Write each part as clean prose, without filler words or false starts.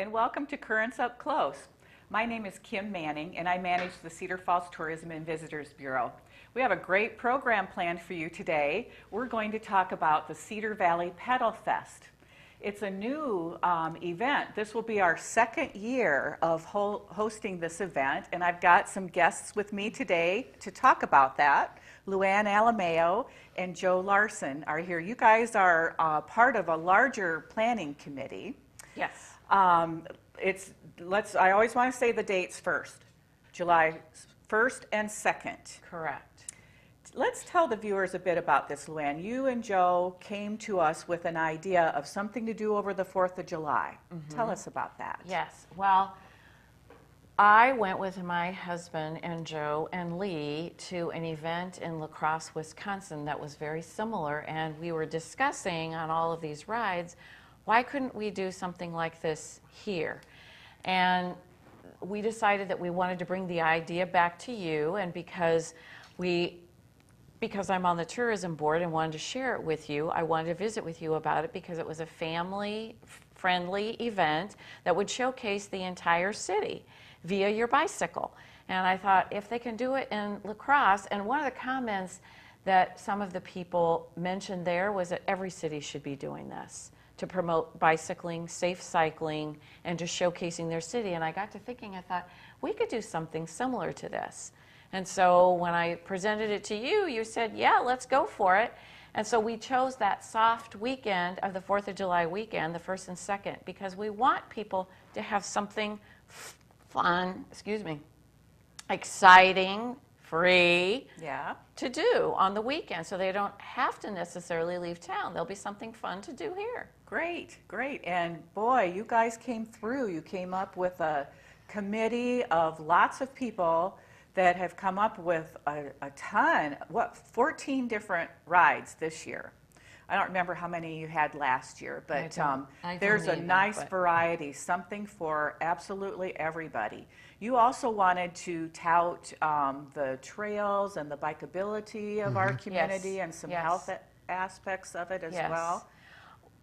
and welcome to Currents Up Close. My name is Kim Manning, and I manage the Cedar Falls Tourism and Visitors Bureau. We have a great program planned for you today. We're going to talk about the Cedar Valley Pedal Fest. It's a new event. This will be our second year of hosting this event, and I've got some guests with me today to talk about that. Luann Alameo and Joe Larson are here. You guys are part of a larger planning committee. Yes. I always want to say the dates first. July 1st and 2nd. Correct. Let's tell the viewers a bit about this, Luann. You and Joe came to us with an idea of something to do over the 4th of July. Mm-hmm. Tell us about that. Yes. Well, I went with my husband and Joe and Lee to an event in La Crosse, Wisconsin that was very similar, and we were discussing on all of these rides, why couldn't we do something like this here? And we decided that we wanted to bring the idea back to you, and because I'm on the tourism board and wanted to share it with you, I wanted to visit with you about it because it was a family-friendly event that would showcase the entire city via your bicycle. And I thought, if they can do it in La Crosse, and one of the comments that some of the people mentioned there was that every city should be doing this to promote bicycling, safe cycling, and just showcasing their city. And I got to thinking, I thought, we could do something similar to this. And so when I presented it to you, you said, yeah, let's go for it. And so we chose that soft weekend of the 4th of July weekend, the 1st and 2nd, because we want people to have something fun, exciting, free to do on the weekend, so they don't have to necessarily leave town. There'll be something fun to do here. Great, great. And boy, you guys came through. You came up with a committee of lots of people that have come up with a ton, 14 different rides this year. I don't remember how many you had last year, but there's a nice variety, something for absolutely everybody. You also wanted to tout the trails and the bikeability of our community and some health aspects of it as well.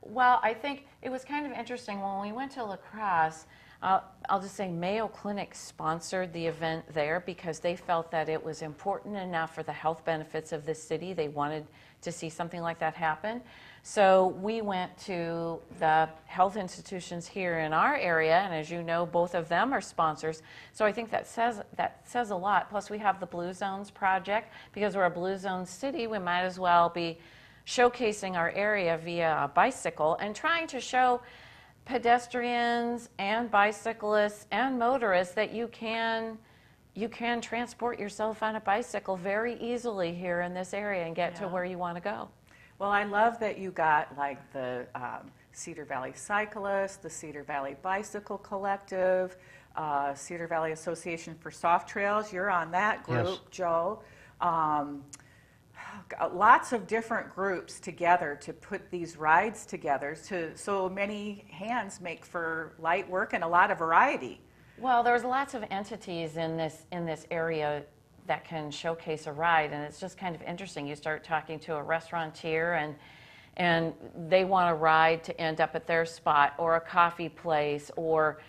Well, I think it was kind of interesting when we went to La Crosse. I'll just say Mayo Clinic sponsored the event there because they felt that it was important enough for the health benefits of the city. They wanted to see something like that happen. So we went to the health institutions here in our area, and as you know, both of them are sponsors. So I think that says a lot. Plus, we have the Blue Zones project. Because we're a Blue Zone city, we might as well be showcasing our area via a bicycle and trying to show pedestrians and bicyclists and motorists that you can transport yourself on a bicycle very easily here in this area and get to where you want to go. Well, I love that you got like the Cedar Valley Cyclists, the Cedar Valley Bicycle Collective, Cedar Valley Association for Soft Trails. You're on that group, Joe. Lots of different groups together to put these rides together. So many hands make for light work and a lot of variety. Well, there's lots of entities in this area that can showcase a ride, and it's just kind of interesting. You start talking to a restaurateur, and they want a ride to end up at their spot, or a coffee place, or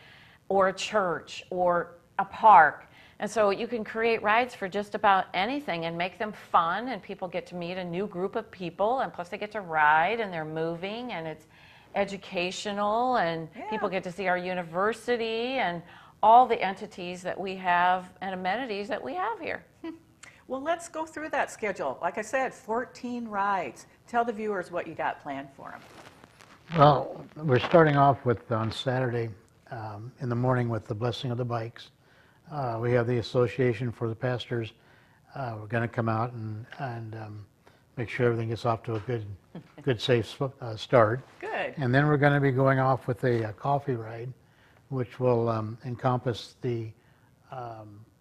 a church, or a park. And so you can create rides for just about anything and make them fun, and people get to meet a new group of people, and plus they get to ride, and they're moving, and it's educational, and people get to see our university and all the entities that we have and amenities that we have here. Well, let's go through that schedule. Like I said, 14 rides. Tell the viewers what you got planned for them. Well, we're starting off with on Saturday in the morning with the Blessing of the Bikes. We have the Association for the Pastors. We're going to come out and make sure everything gets off to a good safe start. Good. And then we're going to be going off with a coffee ride, which will encompass the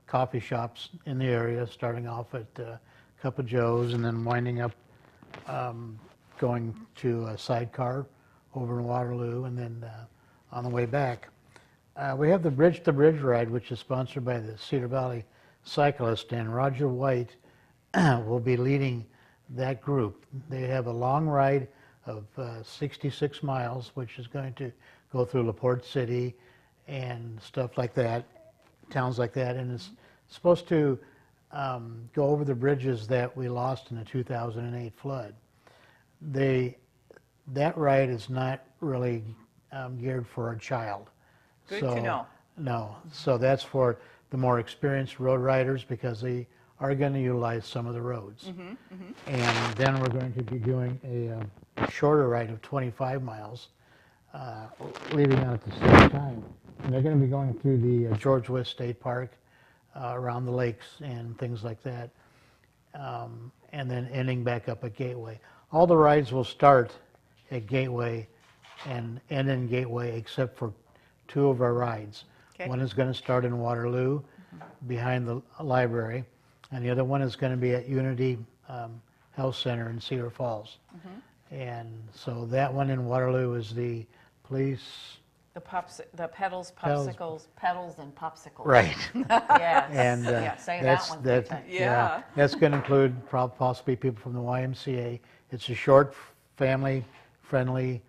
coffee shops in the area, starting off at Cup of Joe's and then winding up going to a sidecar over in Waterloo, and then on the way back. We have the Bridge to Bridge ride, which is sponsored by the Cedar Valley Cyclist, and Roger White will be leading that group. They have a long ride of 66 miles, which is going to go through LaPorte City and stuff like that, towns like that, and it's supposed to go over the bridges that we lost in the 2008 flood. That ride is not really geared for a child. Good to know. No, so that's for the more experienced road riders because they are going to utilize some of the roads. And then we're going to be doing a shorter ride of 25 miles, leaving out at the same time. And they're going to be going through the George West State Park, around the lakes and things like that, and then ending back up at Gateway. All the rides will start at Gateway and end in Gateway except for two of our rides. Okay. One is going to start in Waterloo behind the library, and the other one is going to be at Unity Health Center in Cedar Falls. And so that one in Waterloo is the police. The pedals, popsicles, pedals, and popsicles. Right. Yes. And yeah, say that one. that's, Yeah. that's going to include possibly people from the YMCA. It's a short, family-friendly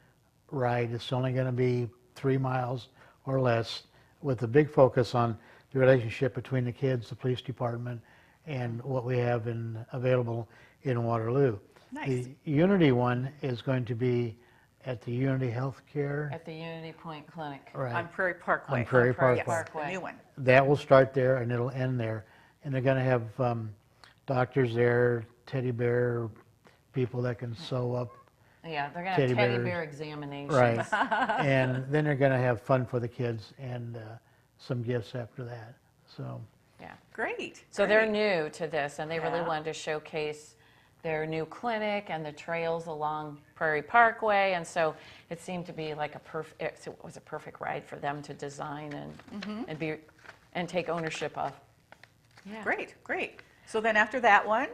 ride. It's only going to be 3 miles or less, with a big focus on the relationship between the kids, the police department, and what we have available in Waterloo. Nice. The Unity one is going to be at the Unity Healthcare. At the Unity Point Clinic. Right. On Prairie Parkway. On Prairie Yes, Parkway. the new one. That will start there and it'll end there. And they're going to have doctors there, teddy bear people that can sew up. Yeah, they're going to have teddy bear examinations. Right. And then they're going to have fun for the kids and some gifts after that. So. Yeah. Great. So they're great. new to this, and they really Yeah. wanted to showcase their new clinic and the trails along Prairie Parkway, and so it seemed to be like it was a perfect ride for them to design and take ownership of. Yeah. Great, great. So then after that one,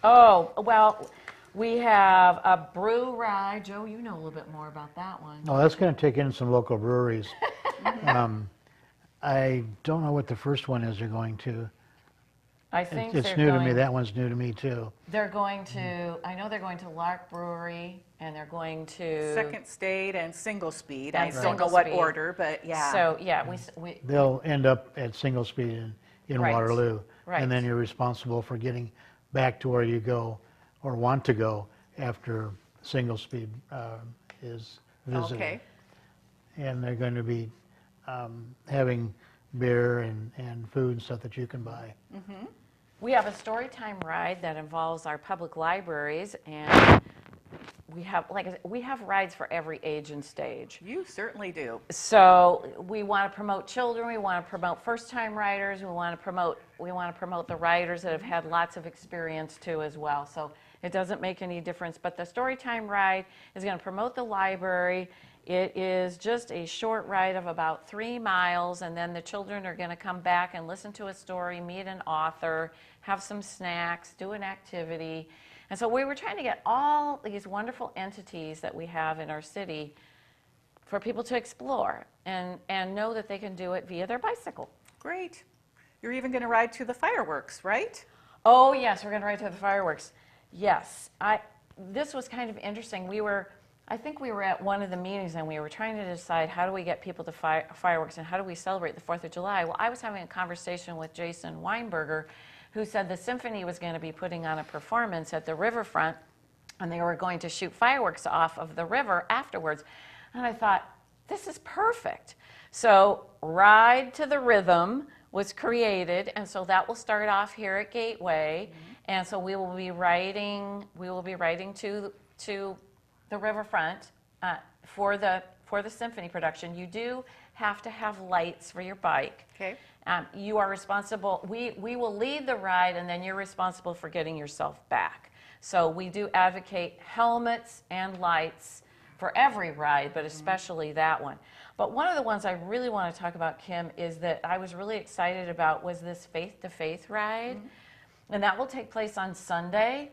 Oh, well, we have a Brew Ride. Joe, you know a little bit more about that one. Oh, that's going to take in some local breweries. I don't know what the first one is they're going to. I think It's they're new to going, me. That one's new to me too. They're going to, I know they're going to Lark Brewery, and they're going to... second state and single speed. And I don't know single what speed. order, but yeah. So, yeah, we They'll end up at single speed in Right. Waterloo. Right. And then you're responsible for getting back to where you go or want to go after single speed is visited. Okay. And they're going to be having beer and food and stuff that you can buy. We have a Storytime Ride that involves our public libraries, and we have, like I said, we have rides for every age and stage. You certainly do. So we want to promote children, we want to promote first-time riders, we want to promote the riders that have had lots of experience too as well. So it doesn't make any difference, but the Storytime Ride is going to promote the library. It is just a short ride of about 3 miles, and then the children are going to come back and listen to a story, meet an author, have some snacks, do an activity. And so we were trying to get all these wonderful entities that we have in our city for people to explore and know that they can do it via their bicycle. Great. You're even going to ride to the fireworks, right? Oh, yes, we're going to ride to the fireworks. Yes. This was kind of interesting. I think we were at one of the meetings and we were trying to decide how do we get people to fireworks and how do we celebrate the 4th of July. Well, I was having a conversation with Jason Weinberger, who said the symphony was going to be putting on a performance at the riverfront and they were going to shoot fireworks off of the river afterwards. And I thought, this is perfect. So Ride to the Rhythm was created, and so that will start off here at Gateway. And so we will be riding to the riverfront for the symphony production. You do have to have lights for your bike. Okay. You are responsible. We will lead the ride, and then you're responsible for getting yourself back. So we do advocate helmets and lights for every ride, but especially that one. But one of the ones I really want to talk about, Kim, is that I was really excited about was this Faith to Faith ride. And that will take place on Sunday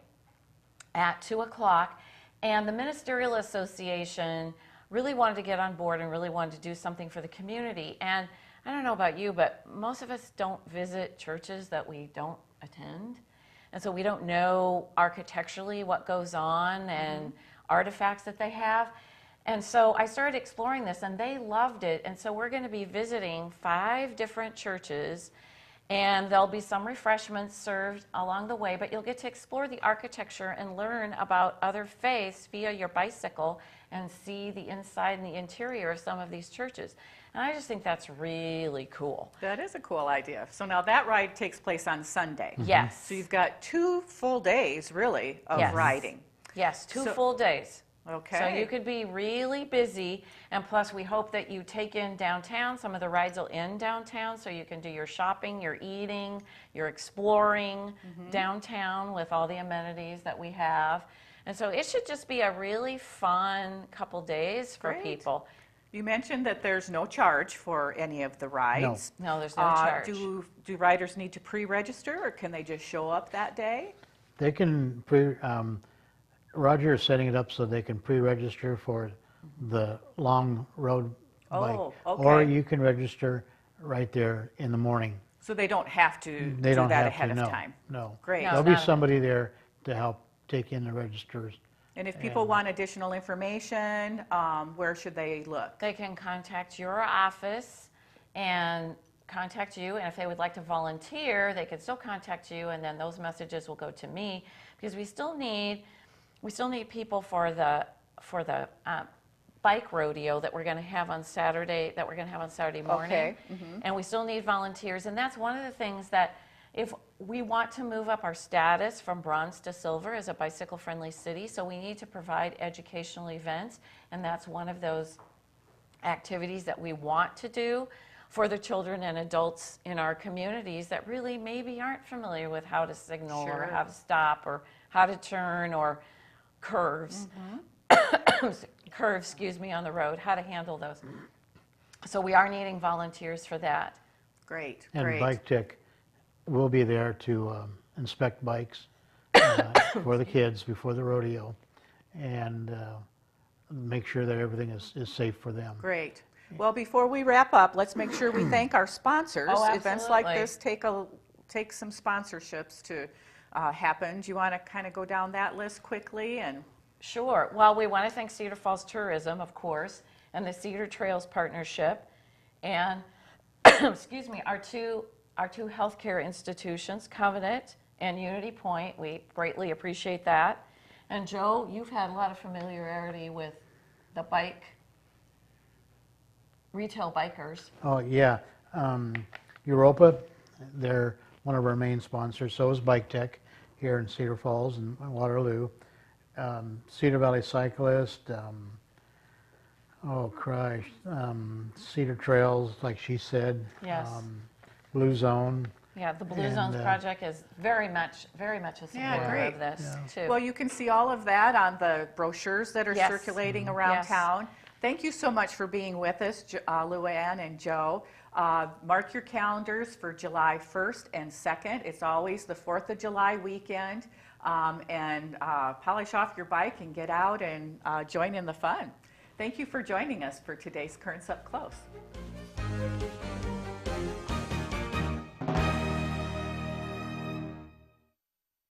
at 2 o'clock. And the Ministerial Association really wanted to get on board and really wanted to do something for the community. And I don't know about you, but most of us don't visit churches that we don't attend. And so we don't know architecturally what goes on and artifacts that they have. And so I started exploring this, and they loved it. And so we're going to be visiting 5 different churches, and there'll be some refreshments served along the way, but you'll get to explore the architecture and learn about other faiths via your bicycle and see the inside and the interior of some of these churches. And I just think that's really cool. That is a cool idea. So now that ride takes place on Sunday. Yes. So you've got 2 full days, really, of Yes. riding. Yes, 2 So- full days. Okay. So you could be really busy, and plus we hope that you take in downtown. Some of the rides will end downtown, so you can do your shopping, your eating, your exploring downtown with all the amenities that we have. And so it should just be a really fun couple days for Great. people. You mentioned that there's no charge for any of the rides. No, there's no charge. Do riders need to pre-register, or can they just show up that day? They can Roger is setting it up so they can pre-register for the long road bike. Oh, Or okay. you can register right there in the morning. So they don't have to They do don't that have ahead to, of no, time? no. Great. No. There'll be not- somebody there to help take in the registers. And if people want additional information, where should they look? They can contact your office and contact you, and if they would like to volunteer, they can still contact you, and then those messages will go to me, because we still need people for the bike rodeo that we're going to have on Saturday morning. Okay. And we still need volunteers, and that's one of the things that if we want to move up our status from bronze to silver as a bicycle-friendly city, so we need to provide educational events, and that's one of those activities that we want to do for the children and adults in our communities that really maybe aren't familiar with how to signal or Sure. how to stop or how to turn or curves, on the road, how to handle those. So we are needing volunteers for that. Great, And great. Bike Tech will be there to inspect bikes for the kids before the rodeo and make sure that everything is safe for them. Great. Well, before we wrap up, let's make sure we thank our sponsors. Oh, Events like absolutely. this take some sponsorships to happen. Do you want to kind of go down that list quickly? And Sure. Well, we want to thank Cedar Falls Tourism, of course, and the Cedar Trails Partnership, and excuse me, our two healthcare institutions, Covenant and Unity Point. We greatly appreciate that. And Joe, you've had a lot of familiarity with the retail bikers. Oh, yeah. Europa, they're one of our main sponsors. So is Bike Tech here in Cedar Falls and Waterloo. Cedar Valley Cyclist, Cedar Trails, like she said. Yes. Blue Zone. Yeah, the Blue And, Zones project is very much a supporter great. of this too. well, you can see all of that on the brochures that are Yes. circulating around Yes. town. Thank you so much for being with us, Luann and Joe. Mark your calendars for July 1st and 2nd. It's always the 4th of July weekend. And polish off your bike and get out and join in the fun. Thank you for joining us for today's Currents Up Close.